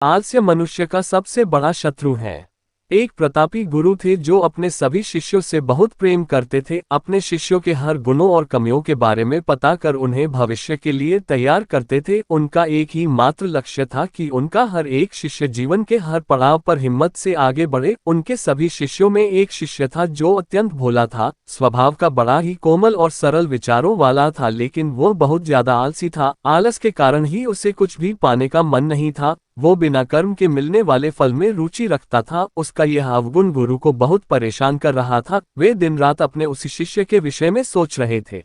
आलस्य मनुष्य का सबसे बड़ा शत्रु है। एक प्रतापी गुरु थे जो अपने सभी शिष्यों से बहुत प्रेम करते थे। अपने शिष्यों के हर गुणों और कमियों के बारे में पता कर उन्हें भविष्य के लिए तैयार करते थे। उनका एक ही मात्र लक्ष्य था कि उनका हर एक शिष्य जीवन के हर पड़ाव पर हिम्मत से आगे बढ़े। उनके सभी शिष्यों में एक शिष्य था जो अत्यंत भोला था, स्वभाव का बड़ा ही कोमल और सरल विचारों वाला था, लेकिन वो बहुत ज्यादा आलसी था। आलस के कारण ही उसे कुछ भी पाने का मन नहीं था। वो बिना कर्म के मिलने वाले फल में रुचि रखता था। उसका यह अवगुण गुरु को बहुत परेशान कर रहा था। वे दिन रात अपने उसी शिष्य के विषय में सोच रहे थे।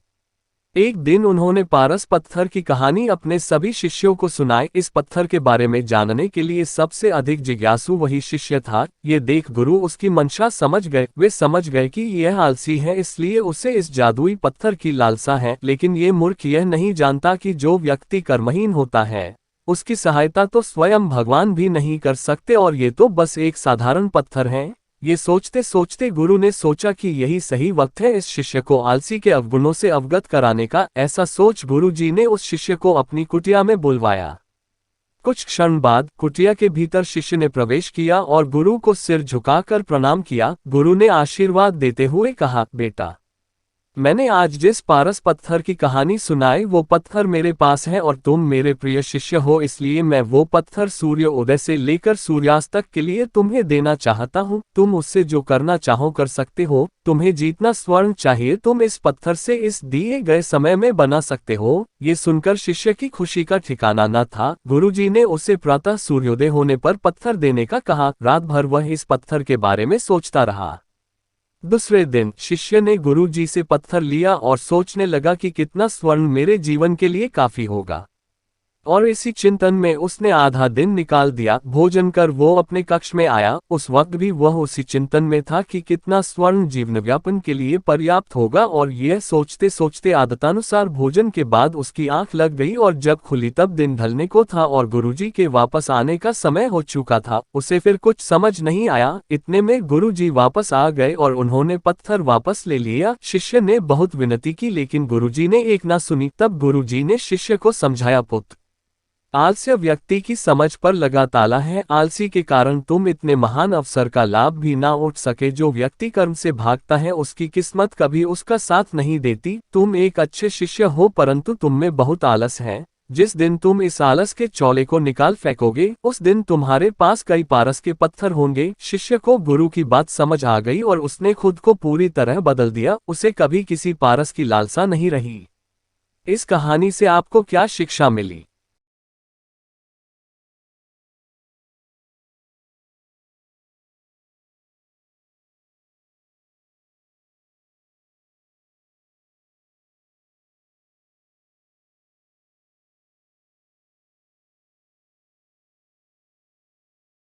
एक दिन उन्होंने पारस पत्थर की कहानी अपने सभी शिष्यों को सुनाई। इस पत्थर के बारे में जानने के लिए सबसे अधिक जिज्ञासु वही शिष्य था। ये देख गुरु उसकी मंशा समझ गए। वे समझ गए कि यह आलसी है, इसलिए उसे इस जादुई पत्थर की लालसा है। लेकिन ये मूर्ख यह नहीं जानता कि जो व्यक्ति कर्महीन होता है उसकी सहायता तो स्वयं भगवान भी नहीं कर सकते, और ये तो बस एक साधारण पत्थर है। ये सोचते सोचते गुरु ने सोचा कि यही सही वक्त है इस शिष्य को आलसी के अवगुणों से अवगत कराने का। ऐसा सोच गुरु जी ने उस शिष्य को अपनी कुटिया में बुलवाया। कुछ क्षण बाद कुटिया के भीतर शिष्य ने प्रवेश किया और गुरु को सिर झुकाकर प्रणाम किया। गुरु ने आशीर्वाद देते हुए कहा, बेटा, मैंने आज जिस पारस पत्थर की कहानी सुनाई वो पत्थर मेरे पास है और तुम मेरे प्रिय शिष्य हो, इसलिए मैं वो पत्थर सूर्य उदय से लेकर सूर्यास्त तक के लिए तुम्हें देना चाहता हूँ। तुम उससे जो करना चाहो कर सकते हो। तुम्हें जितना स्वर्ण चाहिए तुम इस पत्थर से इस दिए गए समय में बना सकते हो। ये सुनकर शिष्य की खुशी का ठिकाना न था। गुरुजी ने उसे प्रातः सूर्योदय होने पर पत्थर देने का कहा। रात भर वह इस पत्थर के बारे में सोचता रहा। दूसरे दिन शिष्य ने गुरु जी से पत्थर लिया और सोचने लगा कि कितना स्वर्ण मेरे जीवन के लिए काफी होगा, और इसी चिंतन में उसने आधा दिन निकाल दिया। भोजन कर वो अपने कक्ष में आया। उस वक्त भी वह उसी चिंतन में था कि कितना स्वर्ण जीवन व्यापन के लिए पर्याप्त होगा, और यह सोचते सोचते आदतानुसार भोजन के बाद उसकी आंख लग गई और जब खुली तब दिन ढलने को था और गुरुजी के वापस आने का समय हो चुका था। उसे फिर कुछ समझ नहीं आया। इतने में गुरुजी वापस आ गए और उन्होंने पत्थर वापस ले लिया। शिष्य ने बहुत विनती की लेकिन गुरुजी ने एक ना सुनी। तब गुरुजी ने शिष्य को समझाया, पुत्र, आलस्य व्यक्ति की समझ पर लगा ताला है। आलसी के कारण तुम इतने महान अवसर का लाभ भी ना उठ सके। जो व्यक्ति कर्म से भागता है उसकी किस्मत कभी उसका साथ नहीं देती। तुम एक अच्छे शिष्य हो परंतु तुम में बहुत आलस है। जिस दिन तुम इस आलस के चौले को निकाल फेंकोगे उस दिन तुम्हारे पास कई पारस के पत्थर होंगे। शिष्य को गुरु की बात समझ आ गई और उसने खुद को पूरी तरह बदल दिया। उसे कभी किसी पारस की लालसा नहीं रही। इस कहानी से आपको क्या शिक्षा मिली?